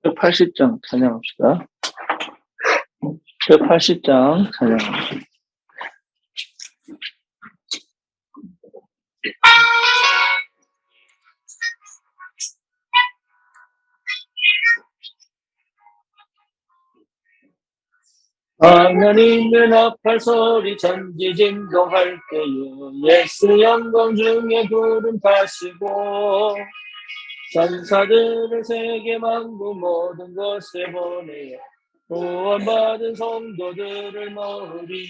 제80장 찬양합시다. 제80장 찬양합시다. 하나님의 나팔 소리 전지진동할 때에 예수 영광 중에 구름 타시고 천사들을 세계 만국 모든 곳에 보내어 구원받은 성도들을 모으리.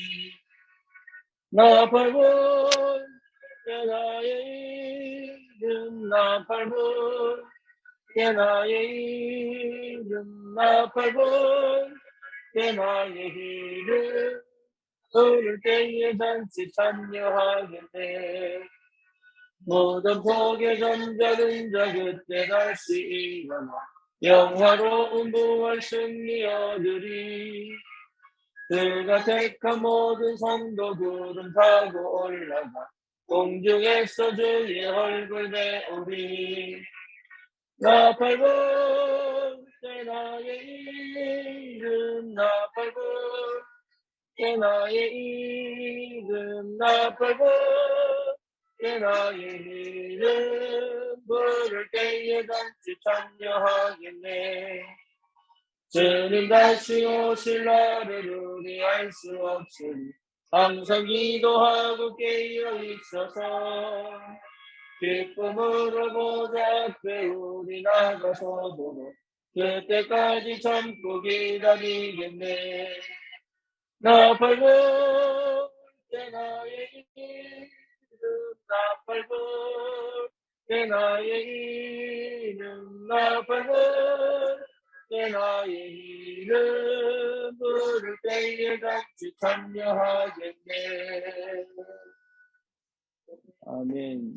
나팔 불게 나의 이름, 나팔 불게 나의 이름, 나팔 불게 나의 이름. 부를 때에 잔치 참여하겠네. 모든 복의 전자는 자 그때 다시 일어나 영화로운 부활 승리 얻으리. 그가 택한 모든 성도 구름 타고 올라가 공중에서 주의 얼굴 배우리. 나팔 불때 나의 이름, 나팔 불때 나의 이름, 나팔 불때 나의 이름. 부를 때에 단지 참여하겠네. 주님 다시 오실 날을 우리 알 수 없으니 항상 기도하고 깨어 있어서 기쁨으로 보좌 앞에 우리 나가서도록 그때까지 참고 기다리겠네. 나팔 불때 나의 이름, 나팔 불때 나의 이름, 나팔 불때 나의 이름. 부를 때에 같이 참여하겠네. 아멘.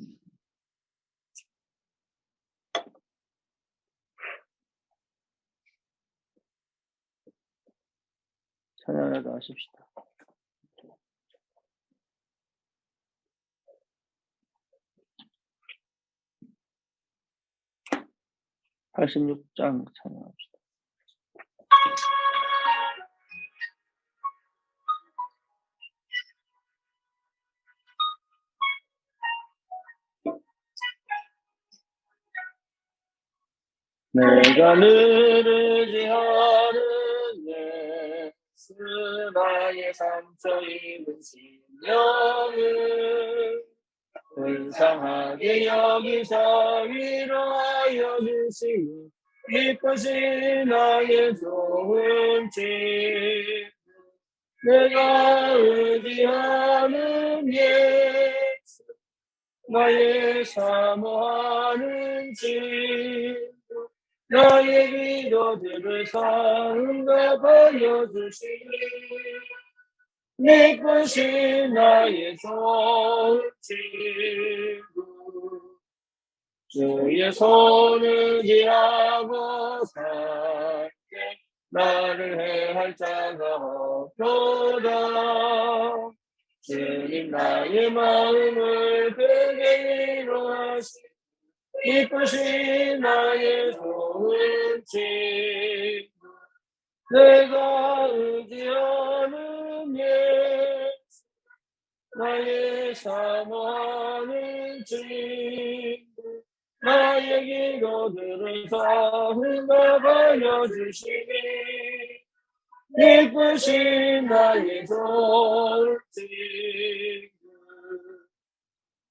찬양이라도 하십시다. (86장) 찬양합시다. 내가 늘 의지하는 예수 나의 상처 입은 심령을 근상하게 여기사 위로하여 주시니 이것이 나의 좋은 집. 내가 의지하는 예수 나의 사모하는 집. 나의 기도들을 응답하여 주시니 네 것이 나의 좋은 친구. 주의 손을 지하고 살게 나를 해할 자가 없도다. 주님 나의 마음을 크게 위로하시니 이것이 나의 좋은 친구. 내가 의지하는 예수 나의 사모하는 친구. 나의 기도들을 응답하여 주시니 이것이 나의 좋은 친구.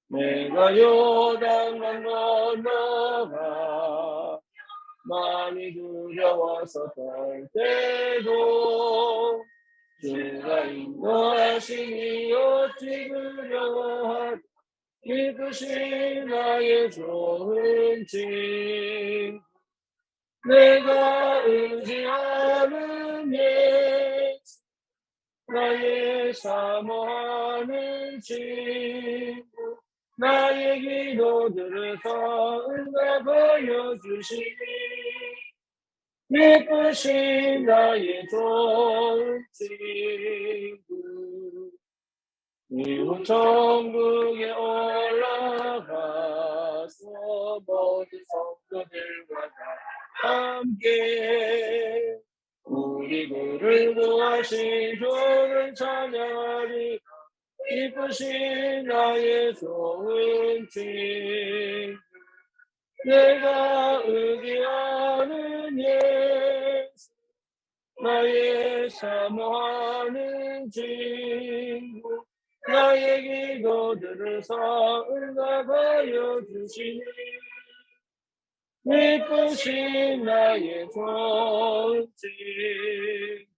내가 요단강 건너가 많이 두려워서 떨 때도 주가 인도하시니 어찌 두려워하리. 이것이 나의 좋은 친구. 내가 의지하는 예수 나의 사모하는 친구. 나의 기도들을 응답하여 주시니 이것이 나의 좋은 친구. 이후 천국에 올라가서 모든 성도들과 다 함께 우리들을 구하신 주를 찬양하리. 기쁘신 나의 좋은 친구, 내가 의지하는 예수, 나의 사모하는 친구, 나의 기도들을 응답하여 주시니 기쁘신 나의 좋은 친구.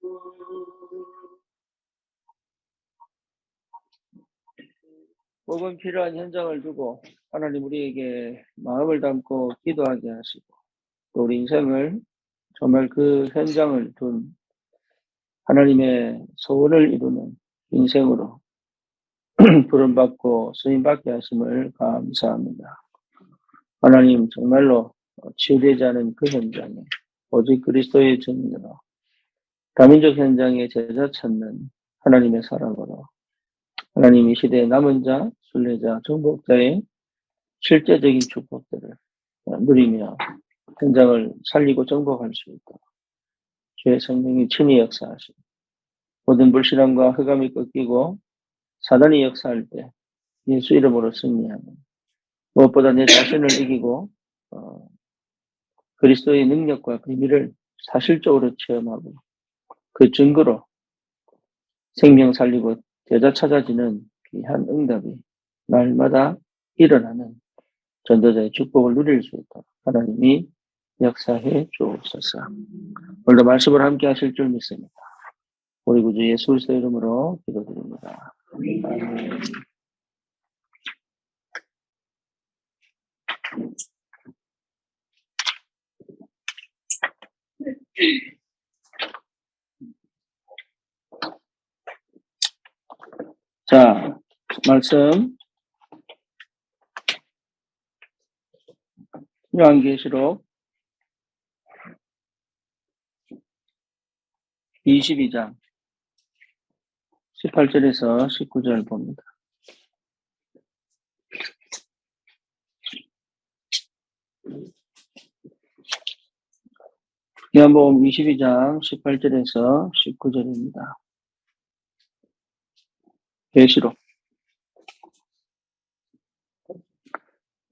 복음 필요한 현장을 두고 하나님 우리에게 마음을 담고 기도하게 하시고 또 우리 인생을 정말 그 현장을 둔 하나님의 소원을 이루는 인생으로 부름받고 쓰임받게 하심을 감사합니다. 하나님 정말로 치유되지 않은 그 현장에 오직 그리스도의 증인으로 다민족 현장에 제자 찾는 하나님의 사랑으로 하나님 이 시대의 남은 자, 순례자, 정복자의 실제적인 축복들을 누리며 현장을 살리고 정복할 수 있도록 주의 성령이 친히 역사하시고 모든 불신앙과 흑암이 꺾이고 사단이 역사할 때 예수 이름으로 승리하는 무엇보다 내 자신을 이기고 그리스도의 능력과 비밀을 사실적으로 체험하고 그 증거로 생명 살리고 제자 찾아지는 귀한 응답이 날마다 일어나는 전도자의 축복을 누릴 수 있도록 하나님이 역사해 주옵소서. 오늘도 말씀을 함께 하실 줄 믿습니다. 우리 구주 예수 그리스도 이름으로 기도드립니다. 아멘. 자, 말씀 요한계시록 22장 18절에서 19절 봅니다. 요한복음 22장 18절에서 19절입니다. 계시록.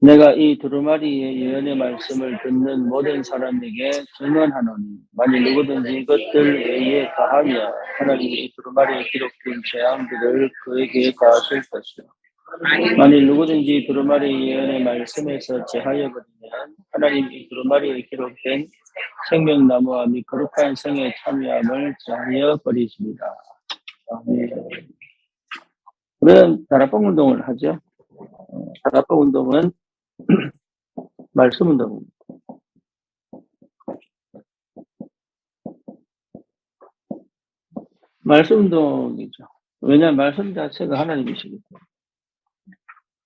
내가 이 두루마리의 예언의 말씀을 듣는 모든 사람에게 증언하노니 만일 누구든지 이것들 외에 가하며 하나님이 이 두루마리에 기록된 재앙들을 그에게 가하실 것이요 만일 누구든지 두루마리 예언의 말씀에서 제하여 버리면 하나님이 이 두루마리에 기록된 생명나무와 및 거룩한 성에 참여함을 제하여 버리십니다. 우리는 다락방 운동을 하죠. 다락방 운동은 말씀 운동입니다. 말씀 운동이죠. 왜냐하면 말씀 자체가 하나님이시기 때문에.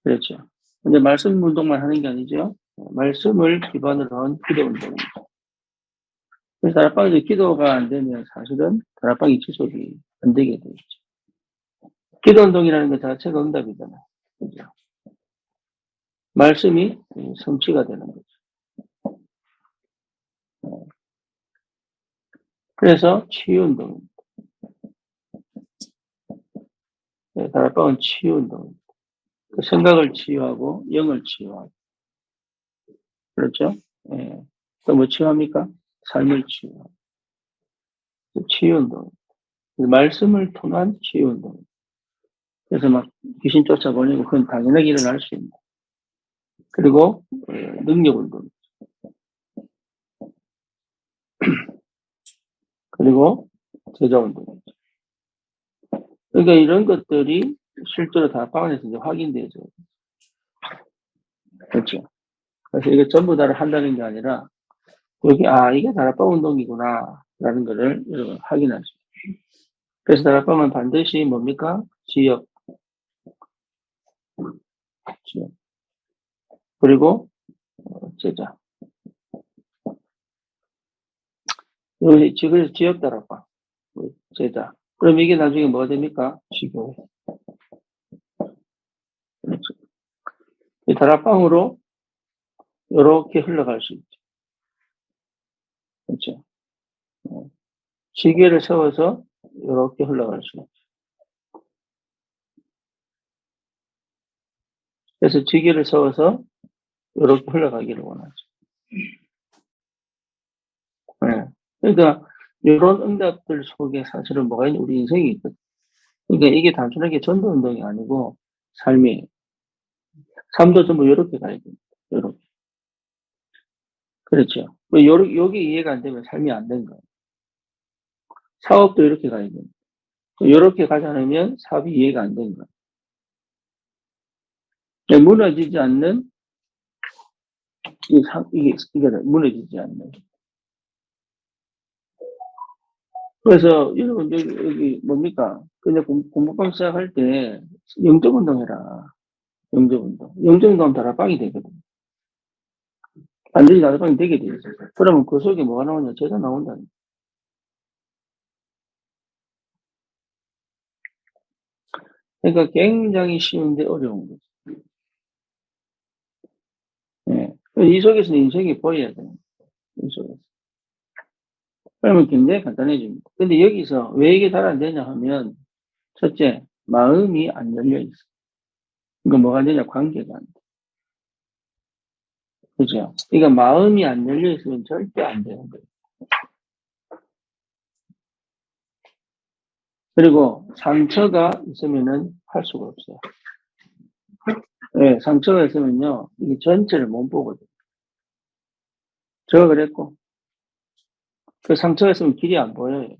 그렇죠. 근데 말씀 운동만 하는 게 아니죠. 말씀을 기반으로 한 기도 운동입니다. 그래서 다락방에서 기도가 안 되면 사실은 다락방이 지속이 안 되게 되죠. 기도 운동이라는 것 자체가 응답이잖아요. 그죠? 말씀이 성취가 되는 거죠. 그래서 치유 운동입니다. 다락방은 치유 운동입니다. 그 생각을 치유하고 영을 치유하고. 그렇죠? 예. 또 뭐 치유합니까? 삶을 치유하고. 치유 운동. 말씀을 통한 치유 운동. 그래서 막 귀신 쫓아보내고 그건 당연하게 일어날 수 있는. 그리고 능력 운동. 그리고 제자 운동. 그러니까 이런 것들이 실제로 다락방에서 이제 확인되죠. 그렇죠. 그래서 이게 전부 다를 한다는 게 아니라 여기 이게 다락방 운동이구나 라는 거를 여러분 확인할 수 있어요. 그래서 다락방은 반드시 뭡니까? 지역. 그리고 제자. 여기 지역 다락방. 제자. 그럼 이게 나중에 뭐 됩니까? 지교회. 그렇죠. 이 다락방으로 이렇게 흘러갈 수 있죠. 지게를 세워서 이렇게 흘러갈 수 있죠. 그래서 지게를 세워서 이렇게 흘러가기를 원하죠. 네. 그러니까 이런 응답들 속에 사실은 뭐가 있는 우리 인생이 있거든요. 그러니까 이게 단순하게 전도 운동이 아니고 삶이에요. 삶도 전부 이렇게 가야 됩니다. 이렇게. 그렇죠. 여기 이해가 안 되면 삶이 안 된 거예요. 사업도 이렇게 가야 됩니다. 이렇게 가지 않으면 사업이 이해가 안 된 거예요. 무너지지 않는 이게 무너지지 않는. 그래서 여러분 여기 뭡니까? 그냥 공부방 시작할 때 영적 운동해라. 영적 운동. 영적 운동하면 다락방이 되거든. 반드시 다락방이 되게 돼 있어요. 그러면 그 속에 뭐가 나오냐? 제가 나온다는. 그러니까 굉장히 쉬운데 어려운 거죠. 예. 이 속에서는 인생이 보여야 돼요. 이 속에서. 그러면 굉장히 간단해집니다. 근데 여기서 왜 이게 잘 안 되냐 하면, 첫째, 마음이 안 열려 있어. 그러니까 뭐가 안 되냐? 관계가 안 돼. 그죠? 그러니까 마음이 안 열려 있으면 절대 안 되는 거예요. 그리고 상처가 있으면은 할 수가 없어요. 네, 상처가 있으면요, 이게 전체를 못 보거든요. 제가 그랬고, 그 상처가 있으면 길이 안 보여요.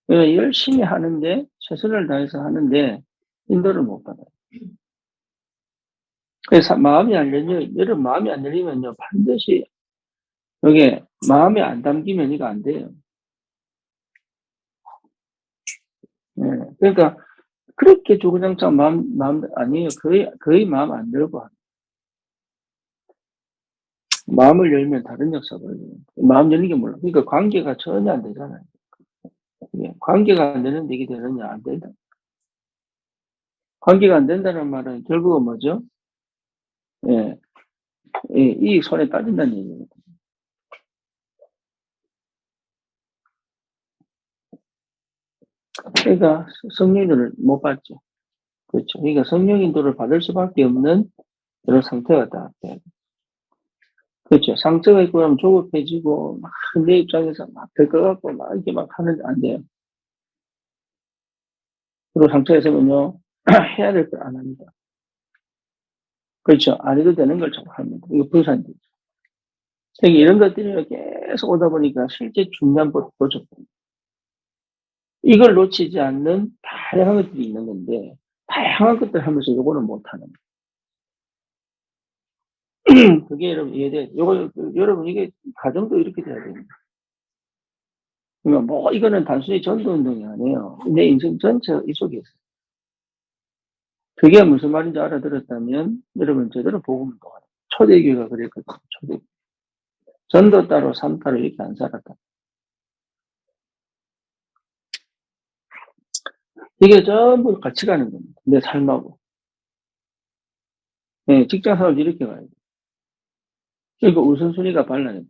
그러니까 열심히 하는데, 최선을 다해서 하는데, 인도를 못 받아요. 그래서 마음이 안 열려, 여러분 마음이 안 열리면요, 반드시, 이게 마음에 안 담기면 이거 안 돼요. 네, 그러니까, 그렇게 주구장창 마음 아니에요. 거의 마음 안 열고, 마음을 열면 다른 역사가 벌어져요. 마음 열는 게 몰라. 그러니까 관계가 전혀 안 되잖아요. 예, 관계가 안 되는데 이게 되느냐? 안 된다. 관계가 안 된다는 말은 결국은 뭐죠? 예, 이 손에 따진다는 얘기예요. 그러니까 성령인도를 못 받죠. 그렇죠. 그러니까 성령인도를 받을 수밖에 없는 그런 상태가 다 돼요. 그렇죠. 상처가 있고 하면 조급해지고 막 내 입장에서 막 될 것 같고 막 이렇게 막 하는데 안 돼요. 그리고 상처가 있으면요 해야 될 걸 안 합니다. 그렇죠. 안 해도 되는 걸 자꾸 합니다. 이거 분산되죠. 그러니까 이런 것들이 계속 오다 보니까 실제 중요한 것 놓쳤고 이걸 놓치지 않는 다양한 것들이 있는 건데 다양한 것들 하면서 요거는 못하는 그게 여러분 이해돼. 요거 여러분 이게 가정도 이렇게 돼야 됩니다. 그러니까 뭐 이거는 단순히 전도 운동이 아니에요. 내 인생 전체가 이 속에 있어요. 그게 무슨 말인지 알아들었다면 여러분 제대로 복음 운동하라. 초대교회가 그랬거든요. 초대 전도 따로 삶 따로 이렇게 안 살았다. 이게 전부 같이 가는 겁니다. 내 삶하고. 네, 직장 생활도 이렇게 가야 돼. 그러니까 우선순위가 발라야 돼.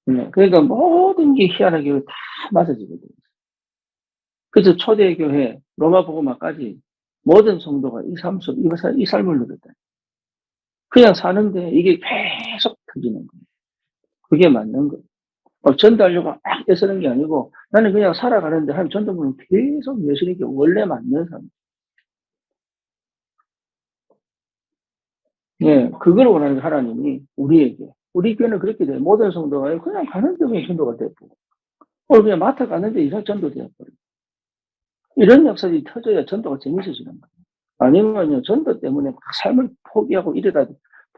네, 그러니까 모든 게 희한하게 다 맞아지거든요. 그래서 초대교회, 로마 복음화까지 모든 성도가 이 삶을 누렸다. 그냥 사는데 이게 계속 터지는 거예요. 그게 맞는 거예요. 전도하려고 막 애쓰는 게 아니고 나는 그냥 살아가는데 한 전도는 계속 예수님께 원래 맞는 삶. 예, 그걸 원하는 하나님이 우리에게. 우리 교회는 그렇게 돼요. 모든 성도가 그냥 가는데 그냥 전도가 되고. 오늘 그냥 마트 갔는데 이상 전도 되어버려요. 이런 역사들이 터져야 전도가 재밌어지는 거예요. 아니면요, 전도 때문에 막 삶을 포기하고 이러다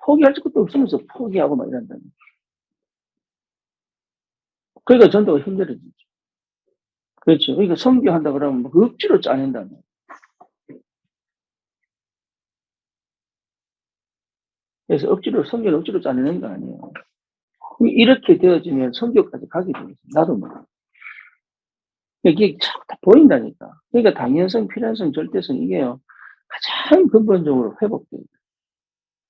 포기할 것도 없으면서 포기하고 막 이런다는. 그러니까 전도가 힘들어지죠. 그렇죠. 그러니까 선교한다 그러면 막 억지로 짜낸다는. 그래서 선교를 억지로 짜내는 거 아니에요. 이렇게 되어지면 선교까지 가게 되겠어요. 나도 몰라. 이게 다 보인다니까. 그러니까 당연성, 필연성, 절대성 이게요. 가장 근본적으로 회복돼요.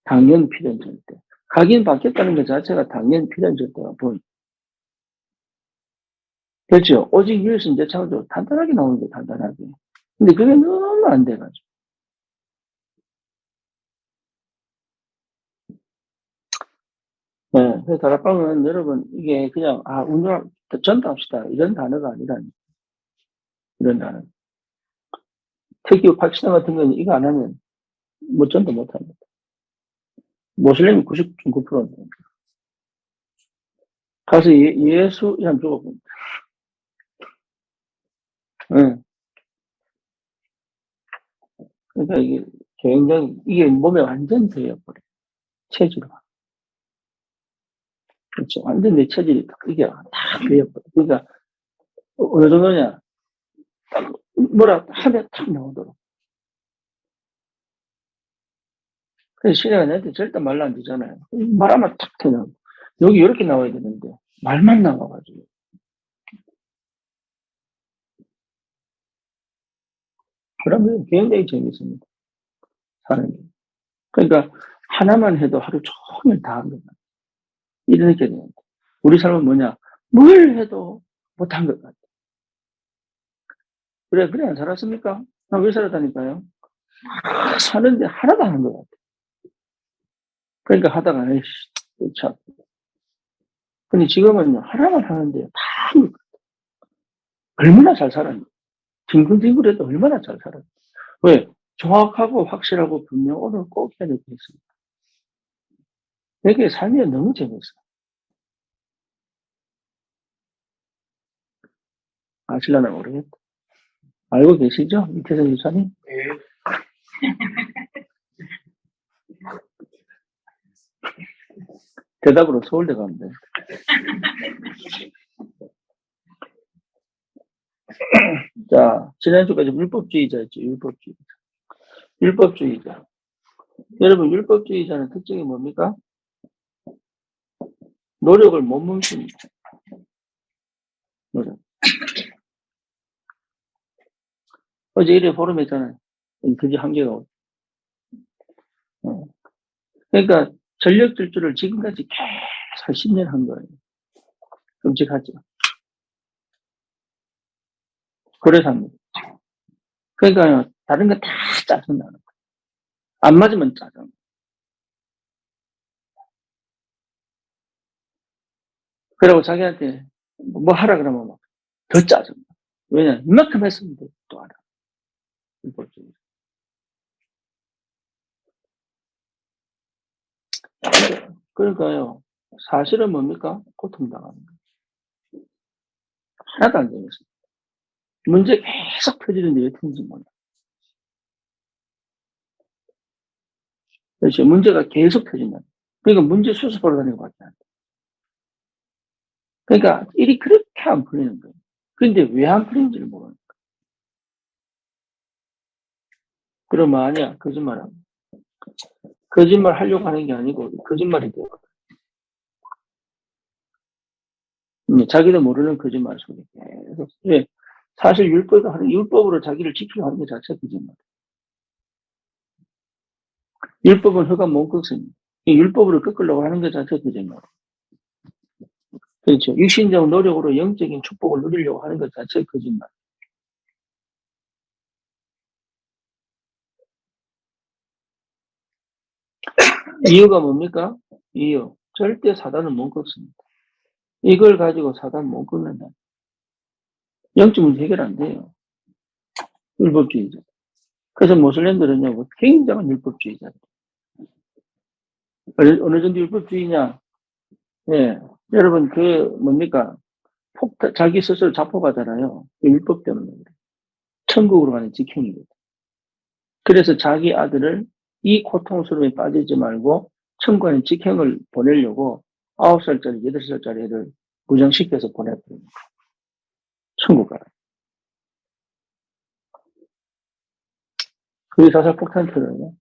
당연, 필연, 절대. 각인 바뀌었다는 것 자체가 당연, 필연, 절대가 보여요. 그렇죠. 오직 위에서 이제 창조 단단하게 나오는 게 단단하게. 근데 그게 너무 안 돼가지고. 네. 그래서 다락방은 여러분, 이게 그냥, 전도합시다. 이런 단어가 아니라, 이런 단어. 특히 박신앙 같은 경우는 이거 안 하면, 뭐 전도 못 합니다. 모슬렘이 99%입니다. 가서 예수, 이란 죽어봅니다. 응. 그러니까 이게 굉장히, 이게 몸에 완전 배어버려. 체질로. 그렇죠. 완전 내 체질이 이게 다 배어버려. 그러니까, 어느 정도냐. 뭐라 하면 탁 나오도록. 그래서 신뢰가 내한테 절대 말로 안 되잖아요. 말하면 탁 터져. 여기 이렇게 나와야 되는데, 말만 나와가지고. 그러면 굉장히 재밌습니다. 사는 게. 그러니까, 하나만 해도 하루 종일 다 한 거다. 이렇게 되는데. 우리 삶은 뭐냐? 뭘 해도 못한 것 같아. 그래 안 살았습니까? 나 왜 살았다니까요? 사는데 하나도 안 한 것 같아. 그러니까 하다가, 에이씨, 참. 근데 지금은요, 하나만 하는데 다 한 것 같아. 얼마나 잘 살았니? 뒹굴뒹굴해도 얼마나 잘 살았니? 왜? 정확하고 확실하고 분명 오늘 꼭 해야 될 게 있습니다. 내게 삶이 너무 재밌어. 아실려나 모르겠다. 알고 계시죠? 이태성 유사님? 대답으로 서울대 가면 돼. 자, 지난주까지 율법주의자였죠, 율법주의자. 율법주의자. 여러분, 율법주의자는 특징이 뭡니까? 노력을 못 멈춥니다. 노력. 어제 일요일 포럼 했잖아요. 그게 한계가 없어. 그러니까 전력 질주를 지금까지 계속 10년 한 거예요. 끔찍하죠. 그래서 합니다. 그러니까 다른 거 다 짜증나는 거예요. 안 맞으면 짜증. 그러고 자기한테 뭐 하라 그러면 막 더 짜증. 왜냐, 이만큼 했으면 또 알아. 그러니까요, 사실은 뭡니까? 고통당하는 거예요. 하나도 안 되겠어요. 문제 계속 터지는데 왜 터진지 몰라. 그렇죠. 문제가 계속 터진다. 그러니까 문제 수습하러 다니는 것 같아. 그러니까 일이 그렇게 안 풀리는 거예요. 그런데 왜 안 풀리는지를 모르는 거예요. 그러면 아니야. 거짓말하고. 거짓말 하려고 하는 게 아니고 거짓말이 돼요. 자기도 모르는 거짓말 소리. 계속. 왜? 사실 율법으로 자기를 지키려 하는 게 자체가 거짓말. 율법은 흑암 못 꺾습니다. 율법으로 꺾으려고 하는 게 자체가 거짓말. 그렇죠. 육신적 노력으로 영적인 축복을 누리려고 하는 것 자체가 거짓말. 이유가 뭡니까? 이유. 절대 사단은 못 꺾습니다. 이걸 가지고 사단 못 꺾는다. 영적 문제 해결 안 돼요. 율법주의자. 그래서 모슬렘들은요, 뭐 굉장한 율법주의자. 어느 정도 율법주의냐? 예. 여러분, 뭡니까? 자기 스스로 자포하잖아요. 율법 때문에. 천국으로 가는 직행이거든. 그래서 자기 아들을 이 고통스러움에 빠지지 말고 천국 가는 직행을 보내려고 9살짜리, 8살짜리 애를 부정시켜서 보내버립니다. 천국 가라. 그게 사살 폭탄 터져요.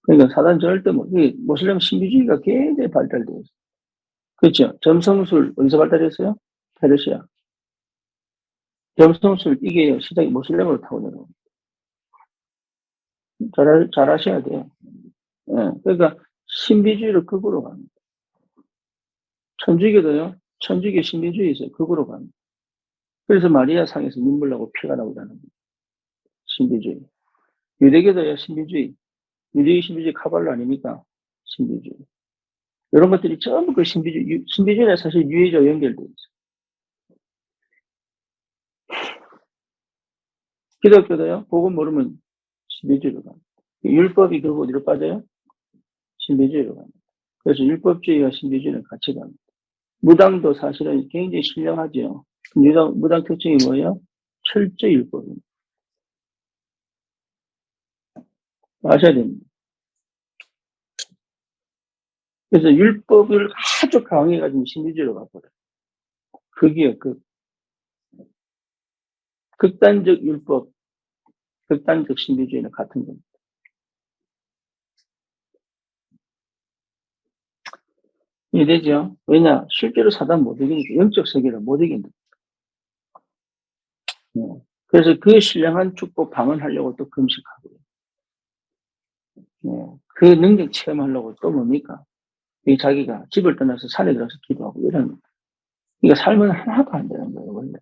그러니까 사단 절대 모슬렘 신비주의가 굉장히 발달되어 있어요. 그렇죠. 점성술 어디서 발달했어요? 페르시아. 점성술 이게 시작이 모슬렘으로 타고 내려옵니다. 잘 아셔야 돼요. 예. 그러니까 신비주의로 극으로 갑니다. 천주교도요. 천주교 신비주의에서 극으로 갑니다. 그래서 마리아 상에서 눈물 나고 피가 나오다는 거예요. 신비주의. 유대교도요. 신비주의. 유대교 신비주의 카발라 아닙니까? 신비주의. 이런 것들이 전부 그 신비주의는 사실 유해적 연결되어 있어요. 기독교도요. 복음 모르면 신비주의로 갑니다. 율법이 결국 어디로 빠져요? 신비주의로 갑니다. 그래서 율법주의와 신비주의는 같이 갑니다. 무당도 사실은 굉장히 신령하죠. 무당 특징이 뭐예요? 철저히 율법입니다. 아셔야 됩니다. 그래서 율법을 아주 강해가지고 신비주의로 가버려요. 극이에요, 극. 극단적 율법, 극단적 신비주의는 같은 겁니다. 이해되죠? 왜냐? 실제로 사단 못 이기니까, 영적 세계를 못 이긴다. 그래서 그 신령한 축복 방언하려고 또 금식하고요. 그 능력 체험하려고 또 뭡니까? 자기가 집을 떠나서 산에 들어서 기도하고 이런, 그러니까 삶은 하나도 안 되는 거예요, 원래.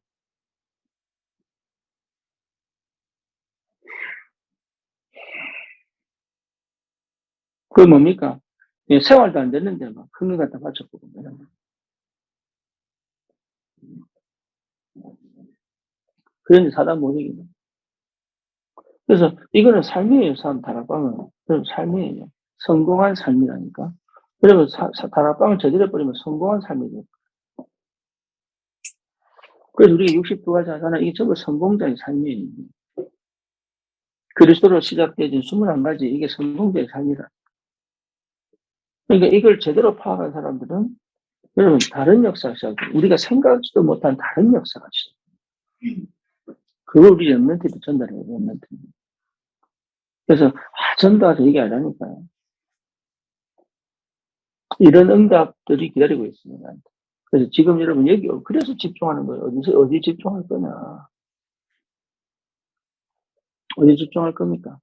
그게 뭡니까? 생활도 안 됐는데 막 큰 거 갖다 바쳐보고 이런 거. 그런데 사단 못 이기는. 그래서 이거는 삶이에요, 다락방은. 그럼 삶이에요. 성공한 삶이라니까. 그러면 다락방을 저질러버리면 성공한 삶이죠. 그래서 우리 62가지 하잖아. 이게 전부 성공자의 삶이에요. 그리스도로 시작되어진 21가지, 이게 성공자의 삶이다. 그러니까 이걸 제대로 파악한 사람들은, 여러분, 다른 역사가 시작돼요. 우리가 생각지도 못한 다른 역사가 시작돼요. 그걸 우리 렘넌트들이 전달해요, 렘넌트. 그래서, 전도하자, 이게 아니라니까요. 이런 응답들이 기다리고 있습니다. 그래서 지금 여러분 여기, 그래서 집중하는 거예요. 어디 집중할 거냐. 어디 집중할 겁니까?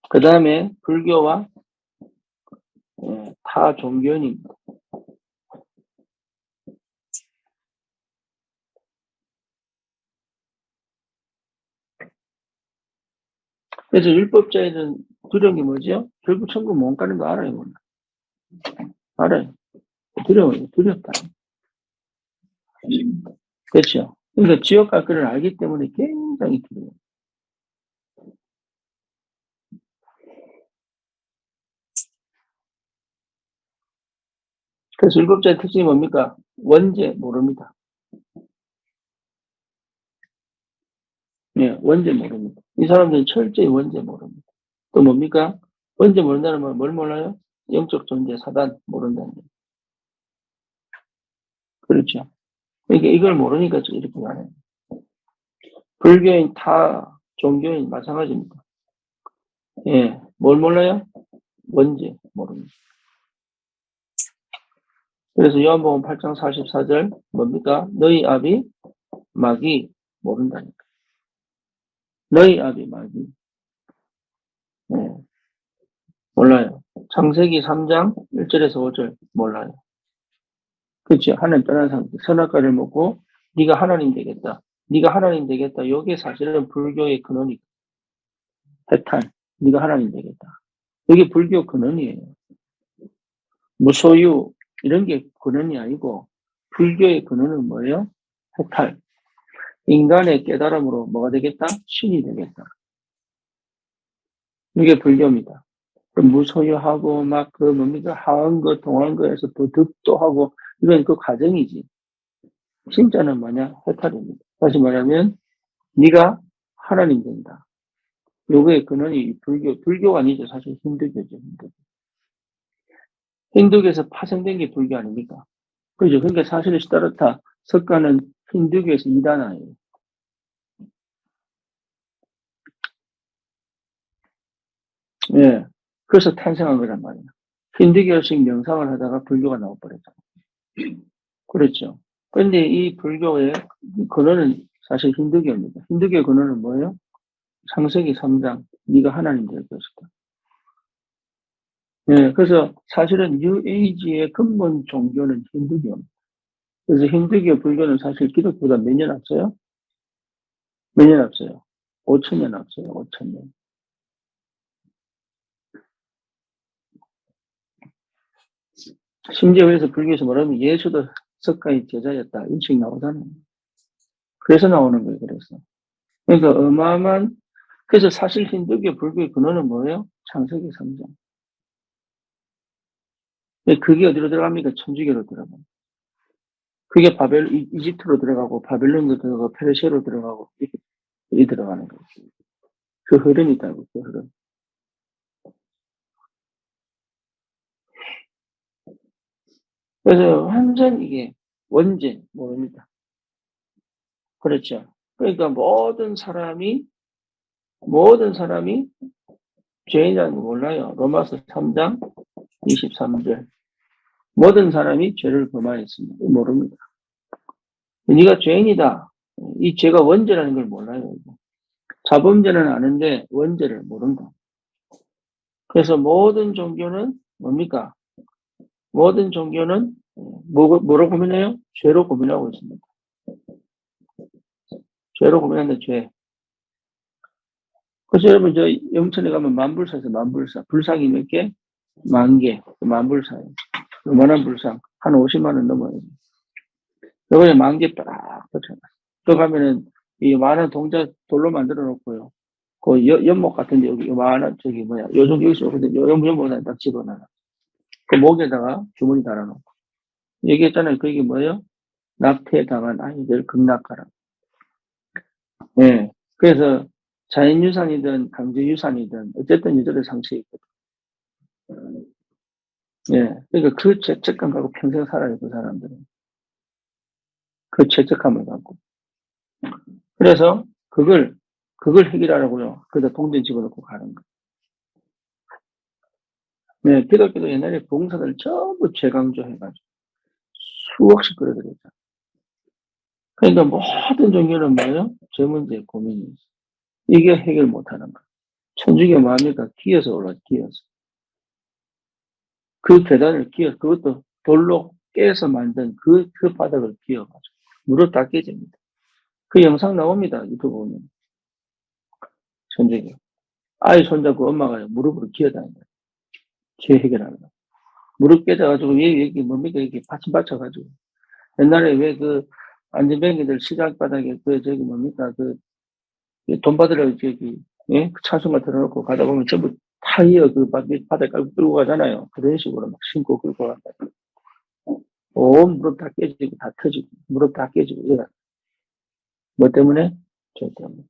그 다음에 불교와 타 종교입니다. 그래서 율법자에는 두려운 게 뭐죠? 결국 천국 못 가는 거 알아요. 몰라. 알아요. 두려워요. 두렵다. 그렇죠. 그러니까 지옥 갈 거를 알기 때문에 굉장히 두려워요. 그래서 율법자의 특징이 뭡니까? 원죄 모릅니다. 예, 원죄 모릅니다. 이 사람들은 철저히 원죄 모릅니다. 또 뭡니까? 원죄 모른다는 말 뭘 몰라요? 영적 존재, 사단 모른다는 거예요. 그렇죠. 그러니까 이걸 모르니까 이렇게 가요. 불교인 타 종교인 마찬가지입니다. 예, 뭘 몰라요? 원죄 모릅니다. 그래서 요한복음 8장 44절 뭡니까? 너희 아비 마귀 모른다니까. 너희 아비 마귀. 예, 몰라요. 창세기 3장 1절에서 5절 몰라요. 그렇죠. 하나님 떠난 상태. 선악과를 먹고 네가 하나님 되겠다. 네가 하나님 되겠다. 이게 사실은 불교의 근원이 해탈. 네가 하나님 되겠다. 이게 불교 근원이에요. 무소유 이런 게 근원이 아니고 불교의 근원은 뭐예요? 해탈. 인간의 깨달음으로 뭐가 되겠다? 신이 되겠다. 이게 불교입니다. 무소유하고 막 그 뭡니까 하한 거 동한 거에서 더 득도 하고 이건 그 과정이지. 진짜는 뭐냐? 해탈입니다. 다시 말하면 네가 하나님 된다. 요거의 근원이 불교가 아니죠. 사실 힌두교죠. 힌두교. 힌두교에서 파생된 게 불교 아닙니까? 그죠? 그러니까 사실은 시다르타 석가는 힌두교에서 이단아예요. 예. 그래서 탄생한 거란 말이에요. 힌두교식 명상을 하다가 불교가 나와버렸죠. 그렇죠. 그런데 이 불교의 근원은 사실 힌두교입니다. 힌두교의 근원은 뭐예요? 창세기 3장, 네가 하나님 될 것이다. 네, 그래서 사실은 뉴에이지의 근본 종교는 힌두교입니다. 그래서 힌두교 불교는 사실 기독교보다 몇 년 앞서요? 몇 년 앞서요? 5천년 앞서요, 5천년. 심지어 그래서 불교에서 뭐라면 예수도 석가의 제자였다. 일찍 나오잖아요. 그래서 나오는 거예요, 그래서. 그러니까 어마어마한, 그래서 사실 힌두교, 불교의 근원은 뭐예요? 창세기 3장. 그게 어디로 들어갑니까? 천주교로 들어가요. 그게 이집트로 들어가고, 바벨론도 들어가고, 페르시아로 들어가고, 이렇게 들어가는 거예요. 그 흐름이 있다고, 그 흐름. 그래서 완전 이게 원죄, 모릅니다. 그렇죠. 그러니까 모든 사람이 죄인이라는 거 몰라요. 로마서 3장 23절. 모든 사람이 죄를 범하였습니다. 모릅니다. 네가 죄인이다. 이 죄가 원죄라는 걸 몰라요. 자범죄는 아는데 원죄를 모른다. 그래서 모든 종교는 뭡니까? 모든 종교는 뭐로 고민해요? 죄로 고민하고 있습니다. 죄로 고민하는 죄. 그래서 여러분 저 영천에 가면 만불사에서 만불사. 불상이 몇 개? 10,000개. 만불사예요. 요만한 불상. 한 50만 원 넘어요. 요번에 10,000개 딱 붙여놨어. 또 가면은 이 많은 동자 돌로 만들어 놓고요. 그 연못 같은데 여기 요만한 저기 뭐야 요즘 여기서 근데 연못에 딱 집어넣어. 그 목에다가 주머니 달아놓고. 얘기했잖아요. 그게 뭐예요? 낙태당한 아이들 극락하라. 예. 그래서 자연유산이든 강제유산이든 어쨌든 여자들 상처 있거든. 예. 그러니까 그 죄책감 갖고 평생 살아요, 그 사람들은. 그 죄책감을 갖고. 그래서 그걸 해결하라고요. 그래서 동전 집어넣고 가는 거. 네, 기독교도 옛날에 봉사들 전부 재강조 해가지고 수억씩 끌어들였죠. 그러니까 모든 종교는 뭐예요? 죄 문제에 고민이 있어. 이게 해결 못하는 거야. 천주교 뭐합니까? 기어서 올라, 기어서. 그 계단을 그것도 돌로 깨서 만든 그 바닥을 기어가지고. 무릎 다 깨집니다. 그 영상 나옵니다. 유튜브 보면. 천주교. 아이 손잡고 엄마가 무릎으로 기어다닌다. 죄 해결하는 거. 무릎 깨져가지고, 여기 뭡니까? 이렇게 받침 받쳐가지고. 옛날에 왜 안전뱅이들 시장바닥에 저기 뭡니까? 돈 받으러 저기, 예? 그 차순간 들어놓고 가다 보면 전부 타이어 바닥 깔고 끌고 가잖아요. 그런 식으로 막 신고 끌고 간다. 온 무릎 다 깨지고 다 터지고, 무릎 다 깨지고, 이래. 뭐 때문에? 저 때문에.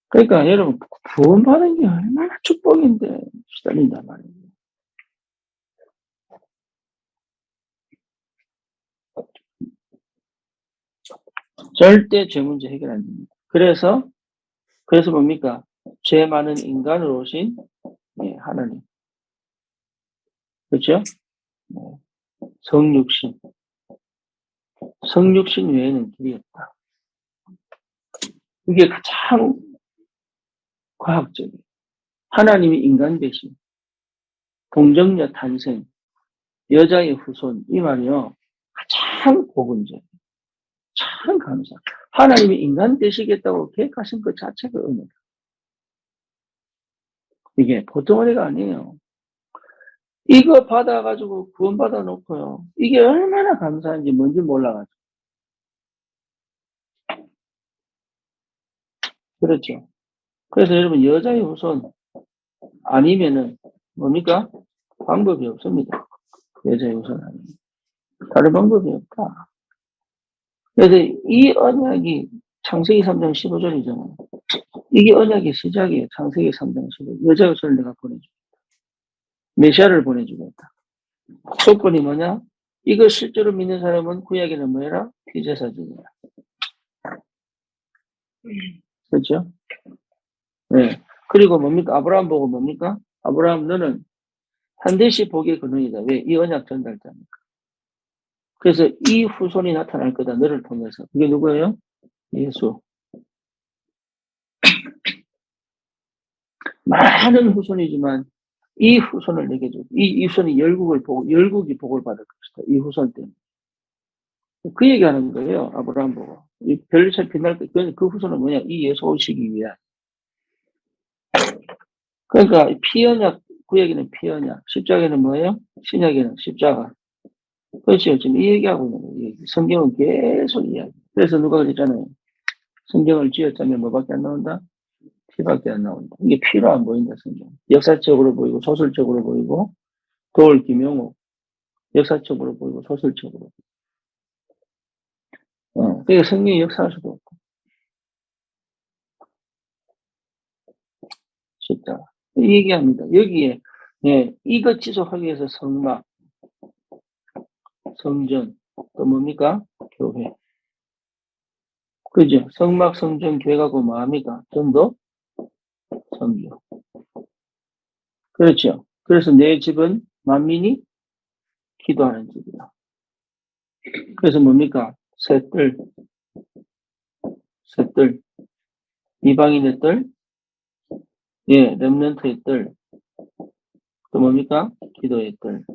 그러니까 여러분, 구원받은 게 얼마나 축복인데, 시달린단 말이에요. 절대 죄 문제 해결 안 됩니다. 그래서 뭡니까? 죄 많은 인간으로 오신 하나님. 그렇죠? 성육신. 성육신 외에는 길이 없다. 이게 가장 과학적이에요. 하나님이 인간 되신, 동정녀 탄생, 여자의 후손, 이 말이요. 가장 복음적이에요. 참 감사. 하나님이 인간 되시겠다고 계획하신 것 자체가 은혜다. 이게 보통 은혜가 아니에요. 이거 받아가지고 구원받아 놓고요. 이게 얼마나 감사한지 뭔지 몰라가지고. 그렇죠. 그래서 여러분, 여자의 후손 아니면은 뭡니까? 방법이 없습니다. 여자의 후손 아니면. 다른 방법이 없다. 그래서 이 언약이 창세기 3장 15절이잖아요. 이게 언약의 시작이에요. 창세기 3장 15절. 여자 후손을 내가 보내주겠다. 메시아를 보내주겠다. 조건이 뭐냐? 이거 실제로 믿는 사람은 구약에는 뭐해라? 피제사지니라. 그렇죠? 네. 그리고 뭡니까? 아브라함 보고 뭡니까? 아브라함 너는 반드시 복의 근원이다. 왜? 이 언약 전달자니까. 그래서 이 후손이 나타날 거다. 너를 통해서. 그게 누구예요? 예수. 많은 후손이지만 이 후손을 내게 줘. 이 후손이 열국이 복을 받을 것이다. 이 후손 때문에. 그 얘기하는 거예요. 아브라함 보고. 이 별처럼 빛날 그 후손은 뭐냐? 이 예수 오시기 위한. 그러니까 피언약, 구약에는 피언약, 십자가에는 뭐예요? 신약에는 십자가. 그렇죠. 지금 이 얘기하고 있는 거예요. 성경은 계속 이야기. 그래서 누가 그랬잖아요. 성경을 쥐었자면 뭐밖에 안 나온다? 피밖에 안 나온다. 이게 피로 안 보인다, 성경. 역사적으로 보이고, 소설적으로 보이고, 도울 김용옥. 역사적으로 보이고, 소설적으로. 그러니까 성경이 역사할 수도 없고. 진짜. 이 얘기합니다. 여기에, 예, 이것 지속하기 위해서 성막, 성전, 또 뭡니까? 교회. 그죠? 성막, 성전, 교회가 그 뭐합니까? 전도, 선교. 그렇죠. 그래서 내 집은 만민이 기도하는 집이다. 그래서 뭡니까? 셋들, 이방인의 뜰, 예, 렘넌트의 뜰, 또 뭡니까? 기도의 뜰.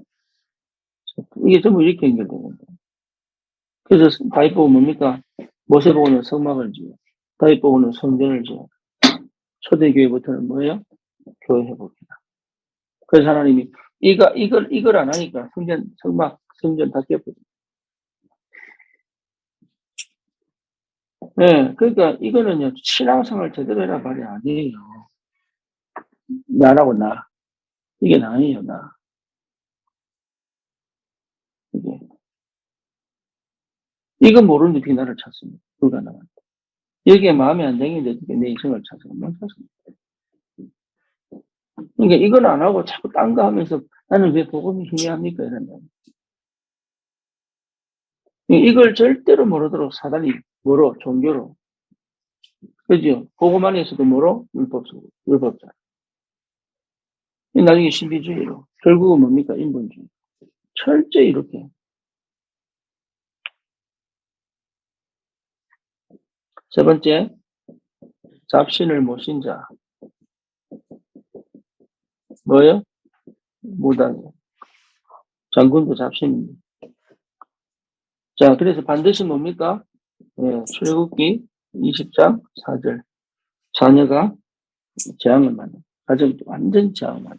이게 전부 이렇게 연결되는 거예요. 그래서 다윗 보고 뭡니까? 모세 보고는 성막을 지어. 다윗 보고는 성전을 지어. 초대교회부터는 뭐예요? 교회 회복이다. 그래서 하나님이 이걸 안 하니까 성막, 성전 다 깨버려. 네, 그러니까 이거는요, 신앙생활 제대로 해라 말이 아니에요. 나라고 나. 이게 나예요, 나. 이게. 이거 모르는데 어떻게 나를 찾습니까? 불가능한. 여기에 마음에 안 들겠는데 어떻게 내 인생을 찾아요? 못 찾습니다. 그러니까 이걸 안 하고 자꾸 딴 거 하면서 나는 왜 복음이 희미합니까? 이런다. 이걸 절대로 모르도록 사단이 뭐로? 종교로. 그죠? 복음 안에서도 뭐로? 율법자. 나중에 신비주의로. 결국은 뭡니까? 인본주의. 철저히 이렇게. 세 번째, 잡신을 모신 자. 뭐예요? 무당. 장군도 잡신입니다. 자, 그래서 반드시 뭡니까? 예, 출애굽기 20장 4절. 자녀가 재앙을 만나. 가정이 완전 재앙을 만나.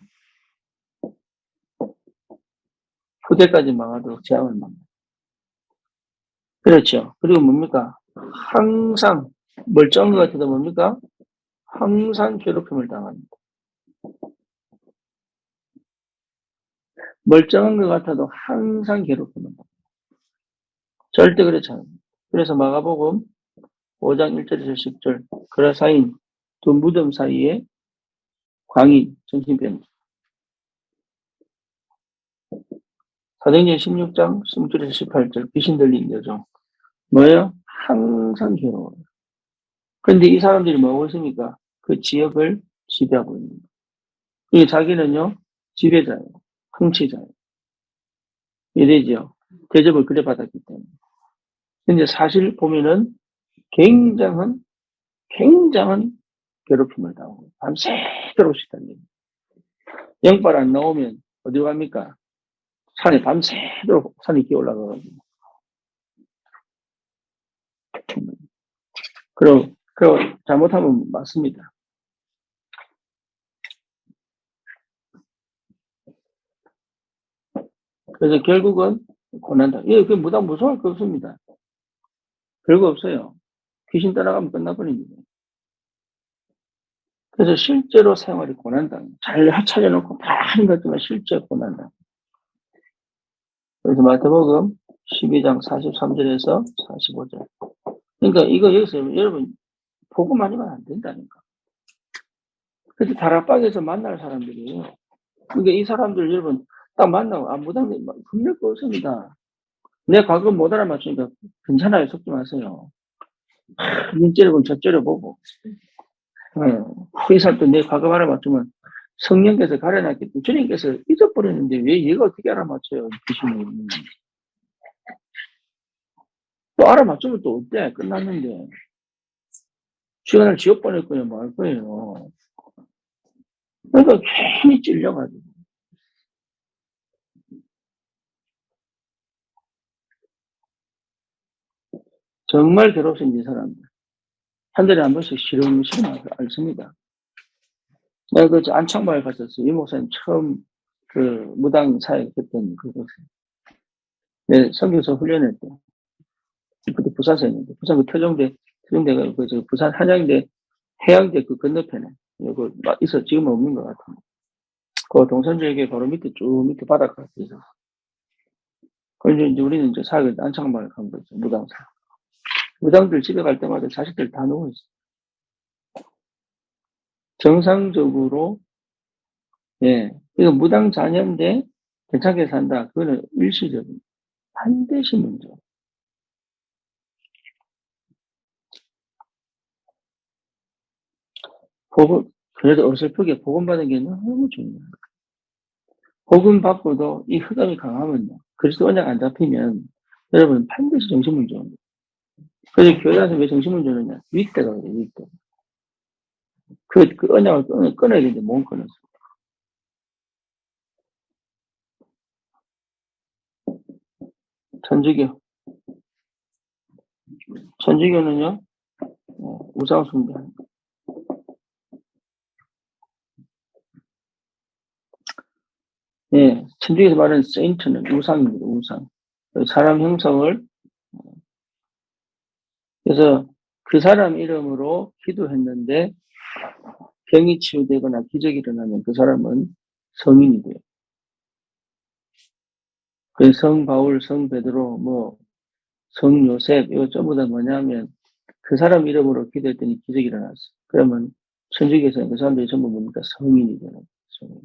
후대까지 망하도록 재앙을 만나. 그렇죠. 그리고 뭡니까? 항상 멀쩡한 것 같아도 뭡니까? 항상 괴롭힘을 당합니다. 멀쩡한 것 같아도 항상 괴롭힘을 당합니다. 절대 그렇지 않아요. 그래서 마가복음 5장 1절에서 10절. 그라사인 두 무덤 사이에 광인, 정신병. 사도행전 16장 16절에서 18절. 귀신 들린 여종. 뭐예요? 항상 괴로워요. 그런데 이 사람들이 뭐하고 있습니까? 그 지역을 지배하고 있는 거예요. 이 자기는요, 지배자예요. 통치자예요. 이래죠. 대접을 그래 받았기 때문에. 근데 사실 보면은 굉장한 괴롭힘을 당하고, 밤새도록 시달립니다. 영빨 안 나오면 어디로 갑니까? 산에 밤새도록 산에 기어 올라가가지고. 그리고 잘못하면 맞습니다. 그래서 결국은 고난다. 예, 그 무당 무서워할 거 없습니다. 별거 없어요. 귀신 따라가면 끝나버립니다. 그래서 실제로 생활이 고난당. 잘 차려놓고 다 하는 것 같지만 실제 고난당. 그래서 마태복음 12장 43절에서 45절. 그러니까 이거 여기서 여러분 복음 아니면 안 된다니까. 그래서 다락방에서 만날 사람들이에요. 그러니까 이 사람들 여러분 딱 만나고 무당님 분명 없습니다. 내 과거 못 알아맞추니까 괜찮아요. 속지 마세요. 눈 째려보면 저 째려보고. 이 사람도 내 과거 알아맞추면 성령께서 가려놨기 때문에 주님께서 잊어버렸는데 왜 얘가 어떻게 알아맞혀요? 귀신이. 또 알아맞추면 또 어때? 끝났는데. 시간을 지워버릴 거예요, 뭐 할 거예요. 그러니까 괜히 찔려가지고. 정말 괴롭습니다, 이 사람들. 한 달에 한 번씩 시름시름 앓습니다. 내가 그 안창마을 갔었어요. 이 목사님 처음 그 무당 사역했던 그곳에. 내 선교사 훈련할 때. 그때 부산서 있는데, 부산 그 태종대가 그 부산 한양대 해양대 그 건너편에. 이거 있어, 지금 없는 것 같아요. 그 동선지역에 바로 밑에 쭉 밑에 바닷가 있어. 그래서 이제 우리는 이제 사역을 안창마을 간 거죠, 무당사. 무당들 집에 갈 때마다 자식들 다 누워있어. 정상적으로, 예. 이거 무당 자녀인데 괜찮게 산다. 그거는 일시적인. 반드시 문제. 복음, 그래도 어설프게 복음 받는 게 너무 중요해요. 복음 받고도 이 흑암이 강하면요. 그리스도 언약 안 잡히면 여러분 반드시 정신문제 옵니다. 그래서 교회 와서 왜 정신문제 오느냐? 윗대가 그래요, 윗대. 그 언약을 끊어야 되는데 못 끊었어. 천주교. 천주교는요, 우상숭배. 예, 천주교에서 말하는 세인트는 우상입니다, 우상. 사람 형성을, 그래서 그 사람 이름으로 기도했는데 병이 치유되거나 기적이 일어나면 그 사람은 성인이 돼요. 그래서 성 바울, 성 베드로, 성 요셉, 이거 전부 다 뭐냐면 그 사람 이름으로 기도했더니 기적이 일어났어. 그러면 천주교에서는 그 사람들이 전부 뭡니까? 성인이 되는 거예요.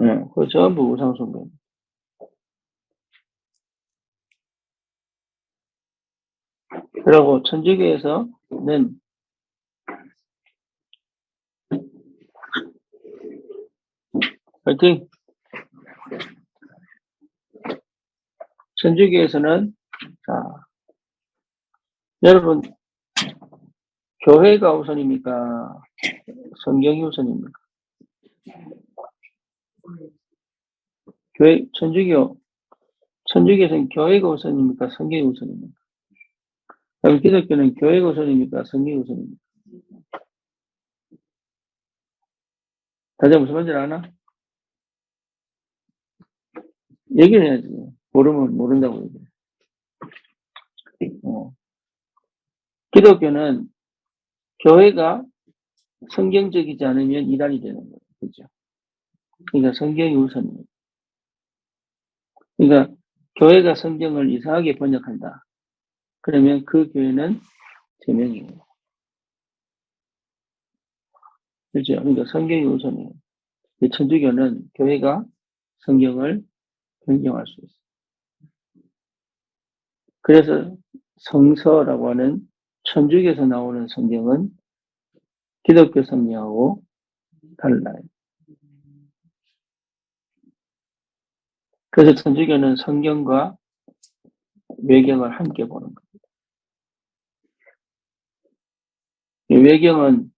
예, 그 전부 우상숭배입니다. 그리고 천주교에서는 하여튼 천주교에서는 자, 여러분 교회가 우선입니까? 성경이 우선입니까? 교회 천주교에서는 교회가 우선입니까? 성경이 우선입니까? 그럼 기독교는 교회가 우선입니까? 성경이 우선입니까? 다들 무슨 말인지 아나? 얘기를 해야지. 모르면 모른다고 얘기해. 기독교는 교회가 성경적이지 않으면 이단이 되는 거예요. 그죠? 그러니까 성경이 우선입니다. 그러니까 교회가 성경을 이상하게 번역한다. 그러면 그 교회는 제명이에요. 그죠? 그러니까 성경이 우선이에요. 천주교는 교회가 성경을 변경할 수 있어요. 그래서 성서라고 하는 천주교에서 나오는 성경은 기독교 성경하고 달라요. 그래서 천주교는 성경과 외경을 함께 보는 거예요. 이 외경은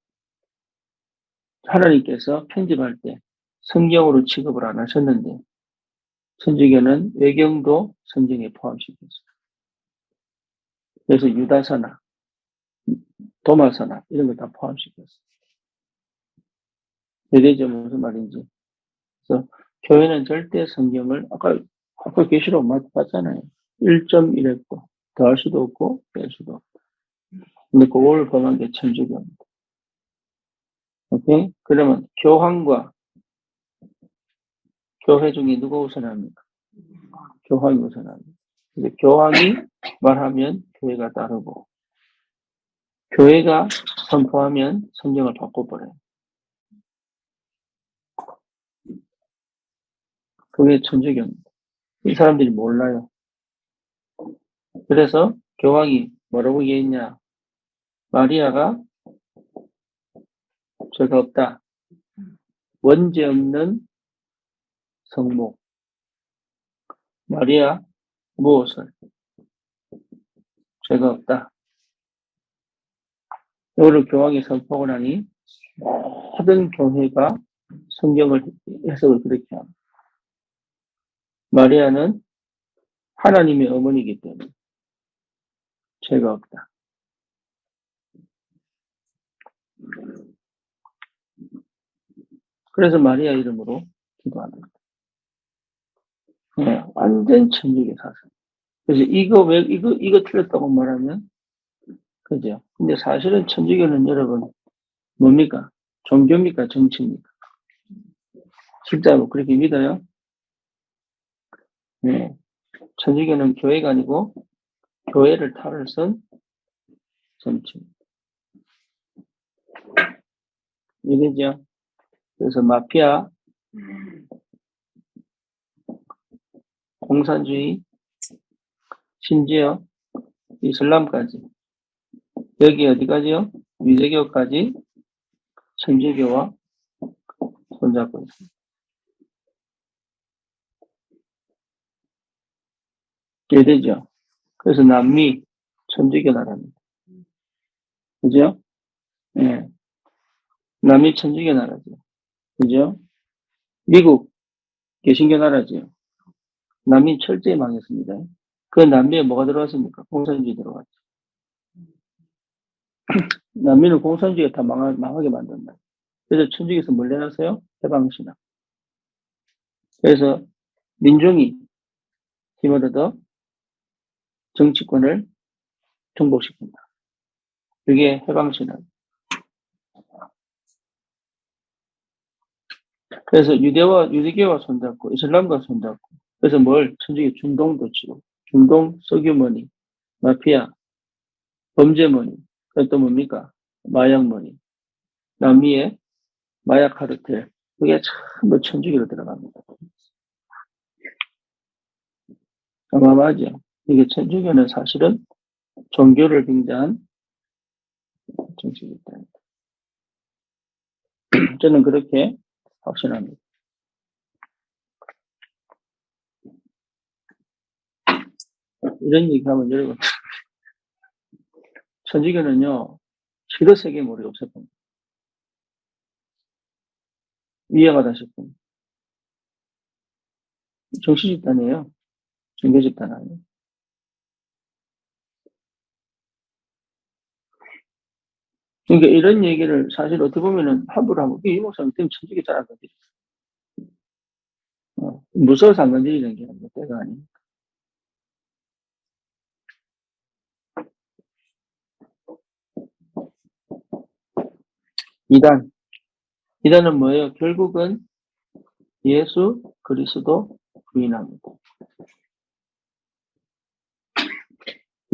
하나님께서 편집할 때 성경으로 취급을 안 하셨는데 천주교는 외경도 성경에 포함시켰어요. 그래서 유다서나 도마서나 이런 걸 다 포함시켰어요. 이해되죠? 무슨 말인지. 그래서 교회는 절대 성경을 아까 계시록 봤잖아요. 1.1획도 더할 수도 없고 뺄 수도 없고. 근데 그걸 범한 게 천주교입니다. 오케이? 그러면 교황과 교회 중에 누가 우선합니까? 교황이 우선합니다. 그래서 교황이 말하면 교회가 따르고 교회가 선포하면 성경을 바꿔버려요. 그게 천주교입니다. 이 사람들이 몰라요. 그래서 교황이 뭐라고 얘기했냐? 마리아가 죄가 없다. 원죄 없는 성모 마리아 무엇을 죄가 없다. 이거를 교황이 선포하고 나니 모든 교회가 성경을 해석을 그렇게 합니다. 마리아는 하나님의 어머니이기 때문에 죄가 없다. 그래서 마리아 이름으로 기도합니다. 네, 완전 천주교 사상. 그래서 이거 틀렸다고 말하면, 그죠? 근데 사실은 천주교는 여러분, 뭡니까? 종교입니까? 정치입니까? 진짜로 그렇게 믿어요? 네. 천주교는 교회가 아니고, 교회를 탈을 쓴 정치입니다. 이게죠? 그래서 마피아, 공산주의, 심지어 이슬람까지. 여기 어디까지요? 유대교까지 천주교와 손잡고 있습니다. 이해되죠? 그래서 남미 천주교 나라입니다. 그죠? 예. 남미 천주교 나라죠. 그죠? 미국 개신교 나라죠. 남미 철저히 망했습니다. 그 남미에 뭐가 들어왔습니까? 공산주의 들어왔죠. 남미는 공산주의가 다 망하게 만든다. 그래서 천주교에서 뭘 내놨어요? 해방신앙. 그래서 민중이 힘을 얻어 정치권을 정복시킨다. 그게 해방신앙. 그래서 유대교와 손잡고 이슬람과 손잡고 그래서 천주교 중동도 치고 중동 석유머니, 마피아, 범죄머니, 그것도 뭡니까? 마약머니, 남미의 마약 카르텔 그게 전부 천주교로 들어갑니다. 어마어마하죠. 이게 천주교는 사실은 종교를 빙자한 정치이기 때문에 저는 그렇게 확신합니다. 이런 얘기하면 여러분 천주교는요 실어 세계 모르게 없었던 이해가다 싶은 정치 집단이에요. 종교 집단 아니에요. 그러니까 이런 얘기를 사실 어떻게 보면은 함부로 하면 이 목사님 때문에 천주교 잘안 건드리죠. 무서워서 안 건드리는 게 때가 아니에요. 이단은 뭐예요? 결국은 예수 그리스도 부인합니다.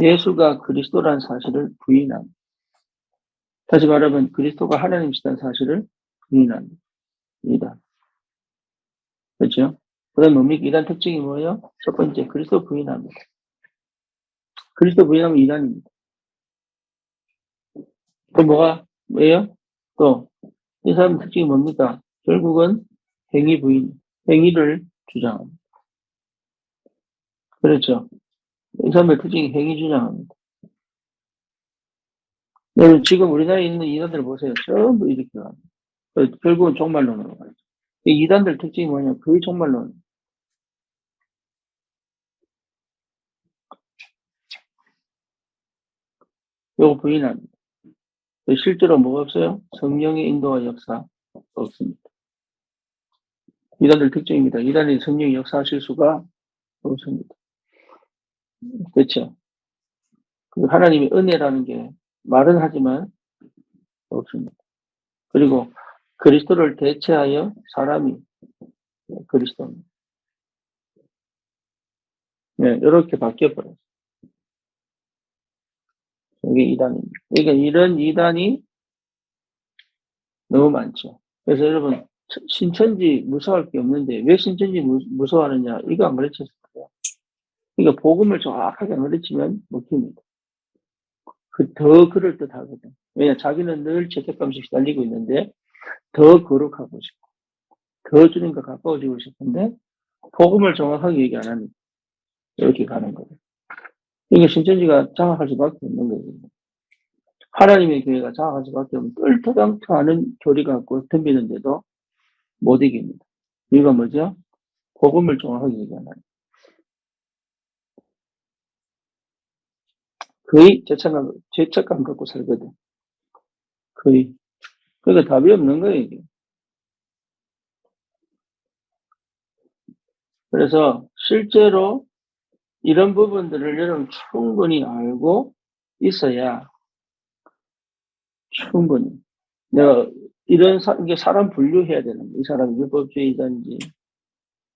예수가 그리스도라는 사실을 부인합니다. 다시 말하면 그리스도가 하나님이시다는 사실을 부인합니다. 이단. 그렇죠? 그 다음에 뭡니까? 이단 특징이 뭐예요? 첫 번째, 그리스도 부인합니다. 그리스도 부인하면 이단입니다. 또 뭐예요? 또, 이 사람 특징이 뭡니까? 결국은 행위를 주장합니다. 그렇죠? 이 사람의 특징이 행위 주장합니다. 지금 우리나라에 있는 이단들 보세요. 전부 이렇게 갑니다. 결국은 종말론으로 가죠. 이 이단들 특징이 뭐냐? 거의 종말론. 요거 부인합니다. 실제로 뭐가 없어요? 성령의 인도와 역사 없습니다. 이단들 특징입니다. 이단이 성령의 역사하실 수가 없습니다. 그렇죠? 하나님의 은혜라는 게 말은 하지만 없습니다. 그리고 그리스도를 대체하여 사람이 그리스도입니다. 네, 이렇게 바뀌어버렸어요. 이게 이단입니다. 그러니까 이런 이단이 너무 많죠. 그래서 여러분, 신천지 무서워할 게 없는데 왜 신천지 무서워하느냐? 이거 안 가르쳤어요. 그러니까 복음을 정확하게 안 가르치면 먹힙니다. 더 그럴듯하거든. 왜냐, 자기는 늘 죄책감씩 달리고 있는데 더 거룩하고 싶고 더 주님과 가까워지고 싶은데 복음을 정확하게 얘기 안 하니까 이렇게 가는 거예요. 이게 신천지가 장악할 수밖에 없는 거예요. 하나님의 교회가 장악할 수밖에 없는 똘토당토하는 교리 갖고 덤비는데도 못 이깁니다. 이유가 뭐죠? 복음을 정확하게 얘기 안 하니까. 거의 죄책감 갖고 살거든. 거의. 그러니까 답이 없는 거예요, 이게. 그래서 실제로 이런 부분들을 여러분 충분히 알고 있어야 충분히 내가 이게 사람 분류해야 되는 거야. 이 사람이 율법주의자인지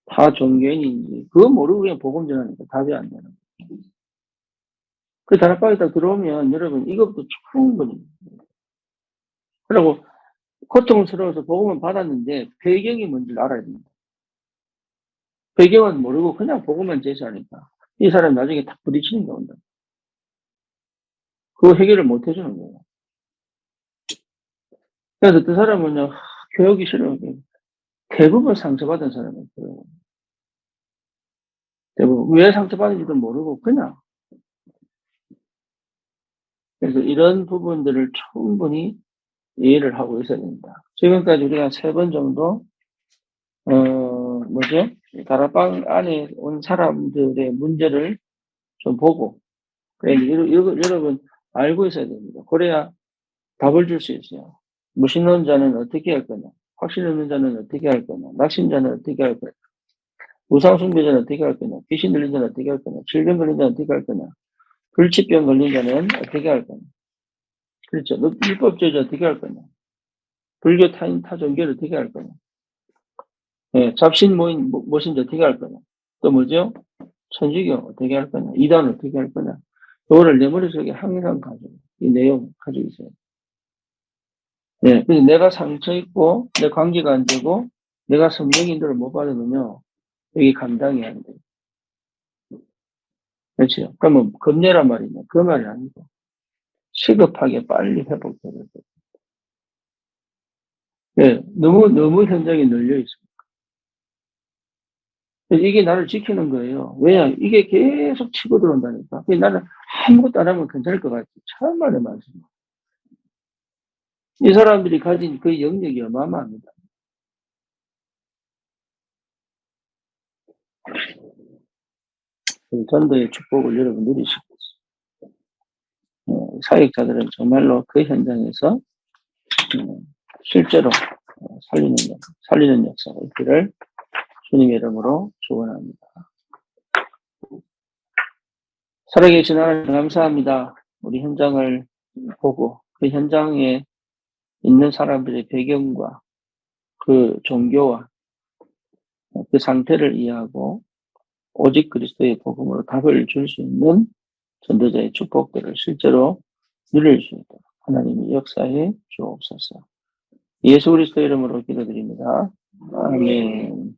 다 종교인인지 그거 모르고 그냥 복음 전하니까 답이 안 되는 거야. 그 다락방에 딱 들어오면 여러분 이것도 충분히 그리고 고통스러워서 복음은 받았는데 배경이 뭔지를 알아야 됩니다. 배경은 모르고 그냥 복음만 제시하니까 이 사람 나중에 딱 부딪히는 게 온다. 그거 해결을 못 해주는 거예요. 그래서 그 사람은요, 교육이 싫어요. 대부분 상처받은 사람이에요. 대부분. 왜 상처받은지도 모르고 그냥. 그래서 이런 부분들을 충분히 이해를 하고 있어야 됩니다. 지금까지 우리가 3번 정도, 뭐죠? 다락방 안에 온 사람들의 문제를 좀 보고, 여러분 알고 있어야 됩니다. 그래야 답을 줄 수 있어요. 무신론자는 어떻게 할 거냐? 확신 없는 자는 어떻게 할 거냐? 낙심자는 어떻게 할 거냐? 우상숭배자는 어떻게 할 거냐? 귀신 들린 자는 어떻게 할 거냐? 질병 걸린 자는 어떻게 할 거냐? 불치병 걸린 자는 어떻게 할 거냐? 그렇죠. 율법주의자 어떻게 할 거냐? 불교 타 종교를 어떻게 할 거냐? 예, 잡신 모신자 어떻게 할 거냐? 또 뭐죠? 천주교 어떻게 할 거냐? 이단 어떻게 할 거냐? 그거를 내 머릿속에 항상 가지고, 이 내용 가지고 있어요. 예, 그래서 내가 상처 있고, 내 관계가 안 되고, 내가 성령 인도를 못 받으면요, 여기 감당이 안 돼요. 그렇죠. 그러면 겁내란 말이냐? 그 말이 아니고, 시급하게 빨리 회복해야 돼요. 예, 너무 현장에 널려 있습니다. 이게 나를 지키는 거예요. 왜냐? 이게 계속 치고 들어온다니까. 나는 아무것도 안 하면 괜찮을 것 같지. 참말의 말씀입니다. 이 사람들이 가진 그 영역이 어마어마합니다. 전도의 축복을 여러분 누리시고 있어요. 사역자들은 정말로 그 현장에서 실제로 살리는 역사가 있기를 주님의 이름으로 축원합니다. 살아계신 하나님 감사합니다. 우리 현장을 보고 그 현장에 있는 사람들의 배경과 그 종교와 그 상태를 이해하고 오직 그리스도의 복음으로 답을 줄 수 있는 전도자의 축복들을 실제로 누릴 수 있도록 하나님이 역사해 주옵소서. 예수 그리스도 이름으로 기도드립니다. 아멘.